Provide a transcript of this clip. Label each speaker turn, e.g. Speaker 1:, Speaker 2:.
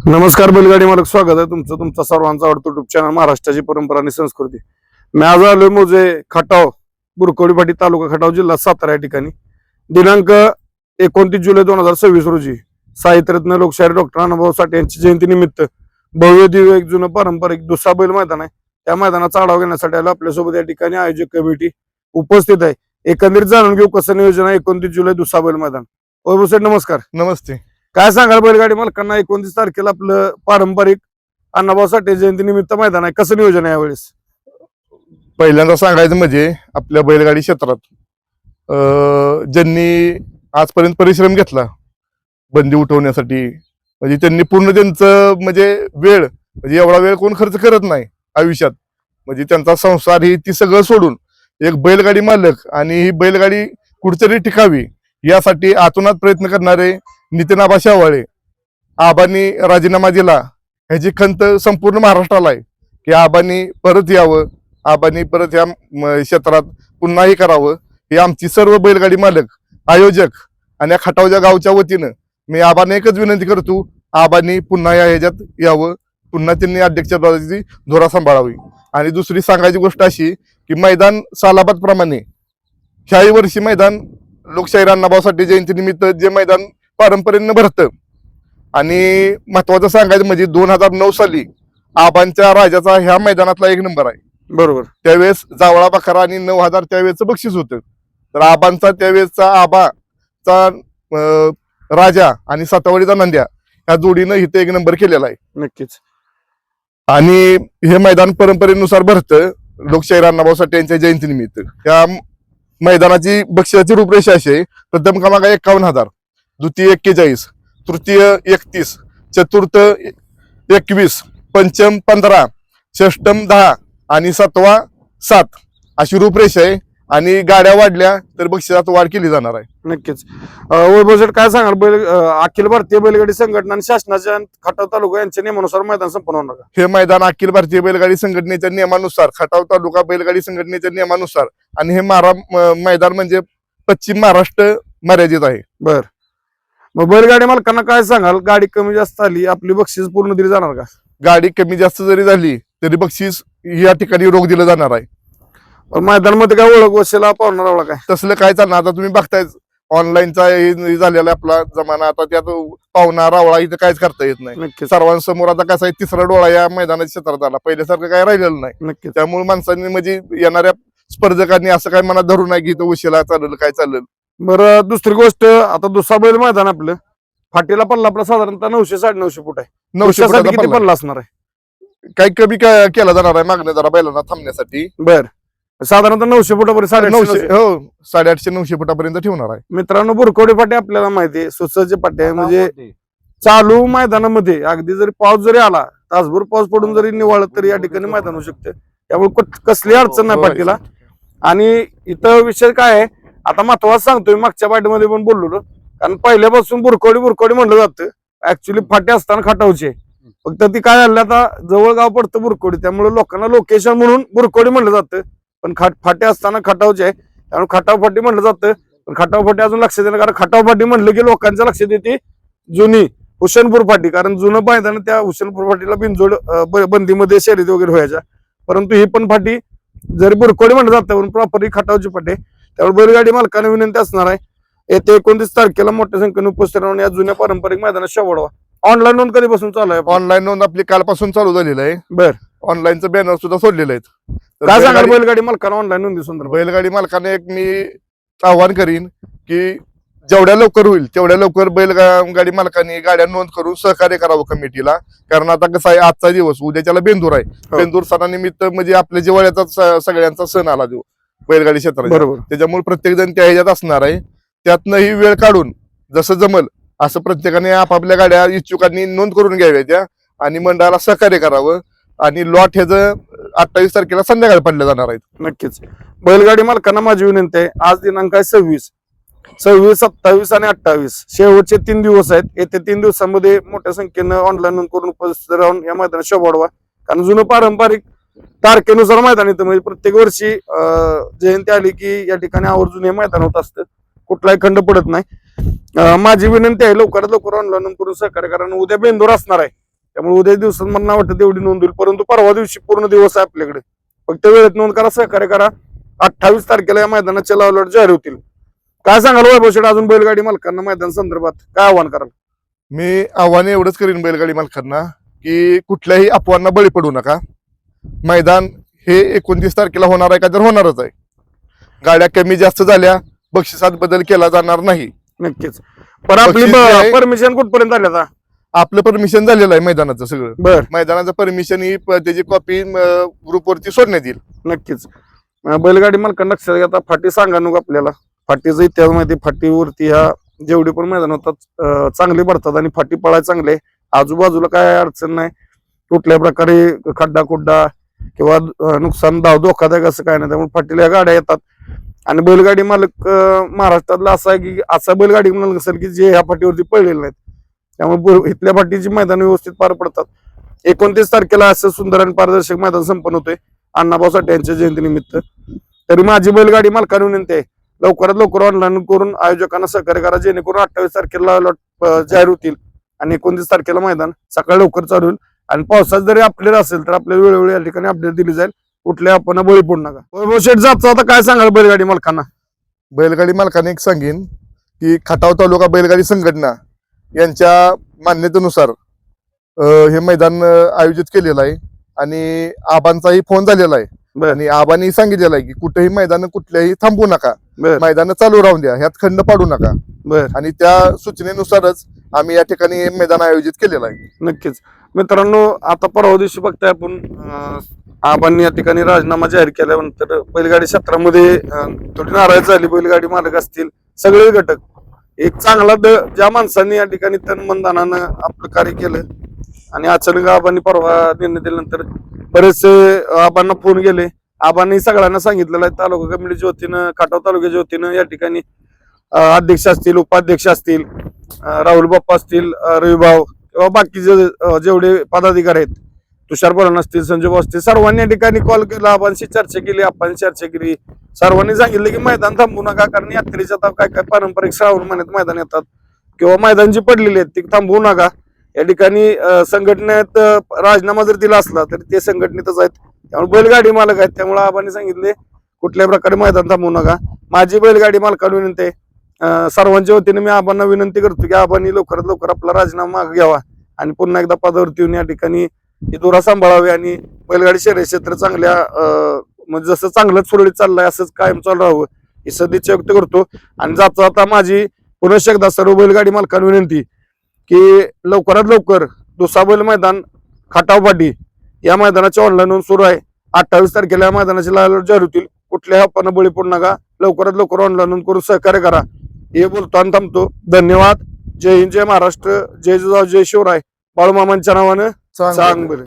Speaker 1: नमस्कार बैलगाडी मालक, स्वागत आहे तुमचं तुमचा सर्वांचा आवडतो युट्यूब चॅनल महाराष्ट्राची परंपरा आणि संस्कृती. मी आज आलोय मोजे खटाव, बुरकवडी फाटी, तालुका खटाव, जिल्हा सातारा या ठिकाणी. दिनांक 29 जुलै 2026 रोजी साहित्यरत्न लोकशाहीर डॉक्टर अण्णाभाऊ साठे यांची जयंती निमित्त भव्य दिव्य एक जुनं पारंपरिक दुसरा बैल मैदान आहे. त्या मैदानाचा आढावा घेण्यासाठी आलो. आपल्यासोबत या ठिकाणी आयोजक कमिटी उपस्थित आहे. एकंदरीत जाणून घेऊ कसं नियोजन आहे 29 जुलै दुसरा बैल मैदान. वैभव साहेब नमस्कार.
Speaker 2: नमस्ते.
Speaker 1: काय सांगाल बैलगाडी मालकांना 29 तारखेला आपलं पारंपरिक अण्णाभाऊ साठे जयंती निमित्त मैदान आहे, कसं नियोजन आहे यावेळेस?
Speaker 2: पहिल्यांदा सांगायचं म्हणजे आपल्या बैलगाडी क्षेत्रात ज्यांनी आजपर्यंत परिश्रम घेतला बंदी उठवण्यासाठी, म्हणजे त्यांनी पूर्ण त्यांचं म्हणजे वेळ, म्हणजे एवढा वेळ कोण खर्च करत नाही आयुष्यात. म्हणजे त्यांचा संसार ही ती सगळं सोडून एक बैलगाडी मालक आणि ही बैलगाडी कुठेतरी टिकावी यासाठी आतोनात प्रयत्न करणारे नितीन आबा शेवाळे, आबांनी राजीनामा दिला, ह्याची खंत संपूर्ण महाराष्ट्राला आहे की आबांनी परत यावं, आबांनी परत या क्षेत्रात पुन्हाही करावं. ही आमची सर्व बैलगाडी मालक, आयोजक आणि या खटावच्या गावच्या वतीनं मी आबांना एकच विनंती करतो, आबांनी पुन्हा या ह्याच्यात यावं, पुन्हा त्यांनी अध्यक्षपदाची धोरा सांभाळावी. आणि दुसरी सांगायची गोष्ट अशी की मैदान सालाबाद प्रमाणे ह्याही वर्षी मैदान लोकशाहीर अण्णाभाऊ साठे जयंती निमित्त जे मैदान पारंपरेनं भरतं. आणि महत्वाचं सांगायचं म्हणजे 2009 साली आबांच्या राजाचा ह्या मैदानातला 1 नंबर आहे.
Speaker 1: बरोबर.
Speaker 2: त्यावेळेस जावळा बकरा आणि 9,000 त्यावेळेचं बक्षीस होतं. तर आबांचा त्यावेळेसचा आबाचा राजा आणि सातावडीचा नंद्या ह्या जोडीनं इथे 1 नंबर केलेला आहे.
Speaker 1: नक्कीच.
Speaker 2: आणि हे मैदान परंपरेनुसार भरतं लोकशाहीर अण्णाभाऊ साठे यांच्या जयंतीनिमित्त. या मैदानाची बक्षिसाची रूपरेषा अशी आहे: प्रथम क्रमांक 51,000, द्वितीय 41, तृतीय 31, चतुर्थ 21, पंचम 15, षष्टम 10 आणि सातवा 7 अशी रूपरेषा आहे. आणि गाड्या वाढल्या तर बक्षिसात वाढ केली जाणार आहे.
Speaker 1: नक्कीच. वैभव साहेब काय सांगाल, अखिल भारतीय बैलगाडी संघटना आणि शासनाच्या खटाव तालुका यांच्या नियमानुसार मैदान संपन्न होणार का?
Speaker 2: हे मैदान अखिल भारतीय बैलगाडी संघटनेच्या नियमानुसार, खटाव तालुका बैलगाडी संघटनेच्या नियमानुसार, आणि हे मैदान म्हणजे पश्चिम महाराष्ट्र मर्यादित आहे.
Speaker 1: बर. मग बैलगाडी मालकांना काय सांगाल, गाडी कमी जास्त आली आपली बक्षीस पूर्ण दिली जाणार का?
Speaker 2: गाडी कमी जास्त जरी झाली तरी बक्षीस या ठिकाणी रोख दिलं जाणार आहे.
Speaker 1: मैदानामध्ये काय ओळख वशिला पावणार रावला काय
Speaker 2: तसलं काय चालणार? आता तुम्ही बघताय ऑनलाईनचा झालेला आपला जमाना, आता त्यात पाहुणा रावळा इथं काहीच करता येत नाही.
Speaker 1: नक्कीच.
Speaker 2: सर्वांसमोर आता कसा आहे, तिसरा डोळा या मैदानाच्या क्षेत्रात आला, पहिल्यासारखं काय राहिलेलं नाही.
Speaker 1: नक्कीच.
Speaker 2: त्यामुळे माणसांनी म्हणजे येणाऱ्या स्पर्धकांनी असं काय मनात धरू नाही की इथं उशिरा चालेल काय चालेल.
Speaker 1: बरं, दुसरी गोष्ट, आता दुसरा बैल मैदान आपलं फाटीला पल्ला आपला साधारणतः 900-950 फूट आहे.
Speaker 2: 900
Speaker 1: साठी
Speaker 2: फुटाचा
Speaker 1: किती
Speaker 2: पल्ला.
Speaker 1: पल्ला असणार आहे?
Speaker 2: काही कमी केला जाणार आहे मागण्या जरा बैलांना थांबण्यासाठी.
Speaker 1: बर. साधारणतः 900 फुटापर्यंत
Speaker 2: 900 हो 850-900 फुटापर्यंत ठेवणार आहे.
Speaker 1: मित्रांनो, बुरकवडी फाटी आपल्याला माहिती आहे सुसज्ज फाटी आहे. म्हणजे चालू मैदानामध्ये अगदी जरी पाऊस जरी आला, तासभर पाऊस पडून जरी निवाळत तरी या ठिकाणी मैदान होऊ शकते. त्यामुळे कसली अडचण नाही फाटीला. आणि इथं विषय काय आहे, आता महत्वाचं सांगतोय, मागच्या पाठीमध्ये पण बोललो, कारण पहिल्यापासून बुरकवडी म्हणलं जातं. ऍक्च्युली फाटी असताना खटावचे, फक्त ती काय झालं आता जवळ गाव पडतं बुरकवडी, त्यामुळे लोकांना लोकेशन म्हणून बुरकवडी म्हणलं जातं. पण फाटी असताना खटावचे आहे, त्यामुळे खटाव फाटी म्हणलं जातं. पण खटाव फाटी अजून लक्षात येणार, कारण खटाव फाटी म्हणलं की लोकांच्या लक्षात येते जुनी हुसेनपूर फाटी, कारण जुनं मैदान त्या हुसेनपूर फाटीला बिनजोड बंदीमध्ये शर्यती वगैरे व्हायच्या. परंतु ही पण फाटी जरी बुरकवडी म्हणलं जातं पण प्रॉपरली खटावची फाटी आहे. त्यामुळे बैलगाडी मालकांना विनंती असणार आहे, येत्या 29 तारखेला मोठ्या संख्येने उपस्थित राहून या जुन्या पारंपरिक मैदानात शेवडवा. ऑनलाईन नोंद कधीपासून चालू आहे?
Speaker 2: ऑनलाईन नोंद आपली कालपासून चालू झालेलं आहे.
Speaker 1: बर.
Speaker 2: ऑनलाईनचं बॅनर सुद्धा सोडलेलं आहे.
Speaker 1: काय सांगाल बैलगाडी मालकांना ऑनलाईन नोंदी संदर्भात?
Speaker 2: बैलगाडी मालकांना एक मी आव्हान करीन की जेवढ्या लवकर होईल तेवढ्या लवकर बैलगाडी मालकांनी गाड्या नोंद करून सहकार्य करावं कमिटीला. कारण आता कसं आहे, आजचा दिवस, उद्याच्याला बेंदूर आहे. बेंदूर सणानिमित्त म्हणजे आपल्या जिव्हाळ्याचा सगळ्यांचा सण आला जो बैलगाडी क्षेत्रात.
Speaker 1: बरोबर. त्याच्यामुळे
Speaker 2: प्रत्येक जण त्या ह्याच्यात असणार आहे. त्यातनंही वेळ काढून जसं जमल असं प्रत्येकाने आपापल्या गाड्या इच्छुकांनी नोंद करून घ्याव्या त्या, आणि मंडळाला सहकार्य करावं. आणि लॉट ह्याचं 28 तारखेला संध्याकाळी पडले जाणार आहेत.
Speaker 1: नक्कीच. बैलगाडी मालकांना माझी विनंती आहे, आज दिनांक आहे 26, 27 आणि 28 शेवटचे 3 दिवस आहेत. येत्या 3 दिवसांमध्ये मोठ्या संख्येनं ऑनलाईन नोंद करून उपस्थित राहून या मैदानात शोभाडवा. कारण जुनं पारंपरिक तारखेनुसार मैदान येतं, म्हणजे प्रत्येक वर्षी जयंती आली की या ठिकाणी आवर्जून हे मैदान होत असतं, कुठलाही खंड पडत नाही. माझी विनंती आहे लवकरात लवकर ऑनलाईन करून सहकार्य करा. उद्या बेंदूर असणार आहे, त्यामुळे उद्या दिवसात मला वाटतं तेवढी नोंद होईल, परंतु परवा दिवशी पूर्ण दिवस आहे आपल्याकडे. फक्त वेळेत नोंद करा, सहकार्य करा. 28 तारखेला या मैदानाच्या लावलॉट जाहीर होतील. काय सांगाल वैभव शेठ अजून बैलगाडी मालकांना मैदान संदर्भात काय आव्हान कराल?
Speaker 2: मी आव्हान एवढंच करीन बैलगाडी मालकांना की कुठल्याही अफवांना बळी पडू नका. मैदान हे 29 तारखेला होणार आहे का तर होणारच आहे. गाड्या कमी जास्त झाल्या, बक्षिसात बदल केला जाणार नाही.
Speaker 1: नक्कीच. पण आपली
Speaker 2: बक्षीस जे आहे-
Speaker 1: परमिशन कुठपर्यंत आली आता?
Speaker 2: आपलं परमिशन झालेलं आहे मैदानाचं सगळं.
Speaker 1: बर,
Speaker 2: मैदानाचं परमिशन ही त्याची कॉपी ग्रुपवरती सोडण्यात येईल.
Speaker 1: नक्कीच. बैलगाडी मालकांना लक्षात घ्या, आता फाटी सांगा नको आपल्याला. फाटीचा इतिहास माहिती, फाटीवरती ह्या जेवढे पण मैदान होतात चांगले भरतात आणि फाटी पळायला चांगले. आजूबाजूला काय अडचण नाही, कुठल्या प्रकारे खड्डा खुड्डा किंवा नुकसान धोकादायक असं काय नाही. त्यामुळे फाटीला या गाड्या येतात. आणि बैलगाडी मालक महाराष्ट्रातला असा आहे की असा बैलगाडी मालक असेल की जे ह्या फाटीवरती पळलेले नाहीत. त्यामुळे इथल्या फाटीची मैदान व्यवस्थित पार पडतात. 29 तारखेला असं सुंदर आणि पारदर्शक मैदान संपन्न होतोय अण्णाभाऊ साठे यांच्या जयंतीनिमित्त. तरी माझी बैलगाडी मालकांना विनंती आहे, लवकरात लवकर ऑनलाईन करून आयोजकांना सहकार्य करा, जेणेकरून 28 तारखेला लॉट जाहीर होतील आणि 29 तारखेला मैदान सकाळी लवकर चालू होईल. आणि पावसात जरी अपडेट असेल तर आपल्याला वेळोवेळी या ठिकाणी अपडेट दिली जाईल. कुठल्या आपण बळी पडू नका. वैभव शेठ जातो आता काय सांगाल बैलगाडी मालकांना?
Speaker 2: बैलगाडी मालकाने एक सांगेन की खटाव तालुका बैलगाडी संघटना यांच्या मान्यतेनुसार हे मैदान आयोजित केलेलं आहे आणि आबांचाही फोन झालेला आहे.
Speaker 1: बर,
Speaker 2: आणि आबांनी सांगितलेलं आहे की कुठेही मैदान कुठल्याही थांबू नका,
Speaker 1: बर,
Speaker 2: मैदान चालू राहून द्या, ह्यात खंड पाडू नका.
Speaker 1: बर.
Speaker 2: आणि त्या सूचनेनुसारच आम्ही या ठिकाणी हे मैदान आयोजित केलेलं आहे.
Speaker 1: नक्कीच. मित्रांनो, आता परवा दिवशी बघताय आपण आबांनी या ठिकाणी राजीनामा जाहीर केल्यानंतर बैलगाडी क्षेत्रामध्ये थोडी नाराज झाली. बैलगाडी मालक असतील, सगळे घटक. एक चांगला ज्या माणसांनी या ठिकाणी तन मन धनानं आपलं कार्य केलं आणि अचानक आबांनी परवा निर्णय दिल्यानंतर बरेचसे आबांना फोन गेले. आबांनी सगळ्यांना सांगितलेलं आहे, तालुका कमिटीच्या वतीनं, खटाव तालुक्याच्या वतीनं या ठिकाणी अध्यक्ष असतील, उपाध्यक्ष असतील, राहुल बाप्पा असतील, रविभाऊ किंवा बाकीचे जेवढे पदाधिकारी आहेत, तुषार पवार असतील, संजय भाऊ असतील, सर्वांनी या ठिकाणी कॉल केला, आबांशी चर्चा केली, आपण चर्चा केली. सर्वांनी सांगितलं की मैदान थांबू नका, कारण यात्रेच्या आता काय काय पारंपरिक श्रावण महिन्यात मैदान येतात किंवा मैदान जी पडलेली आहेत ती थांबवू नका. या ठिकाणी संघटनेत राजीनामा जर दिला असला तरी ते संघटनेतच आहेत, त्यामुळे बैलगाडी मालक आहेत. त्यामुळे आबांनी सांगितले कुठल्याही प्रकारे मैदान थांबवू नका. माझी बैलगाडी मालकांना विनंती आहे, सर्वांच्या वतीने मी आबांना विनंती करतो की आबांनी लवकरात लवकर आपला राजीनामा मागे घ्यावा आणि पुन्हा एकदा पदावरती येऊन या ठिकाणी ही दोरा सांभाळावी आणि बैलगाडी शर्यत क्षेत्र चांगल्या म्हणजे जसं चांगलंच सुरळीत चाललंय असंच कायम चालू राहावं ही सदिच्छा व्यक्त करतो. आणि जाता जाता माझी पुनश्च एकदा सर्व बैलगाडी मालकांना विनंती की लवकरात लवकर दुसरा बैल मैदान खटाव फाटी या मैदानाच्या ऑनलाईन सुरू आहे. 28 तारखेला या मैदानाची लावलॉट जाहीर होतील. कुठल्याही आपण बळी पडू नका, लवकरात लवकर ऑनलाईन करून सहकार्य करा. हे बोलतो आणि थांबतो. धन्यवाद. जय हिंद, जय महाराष्ट्र, जय जिजाऊ, जय शिवराय. बाळूमामांच्या नावानं चांग बरं.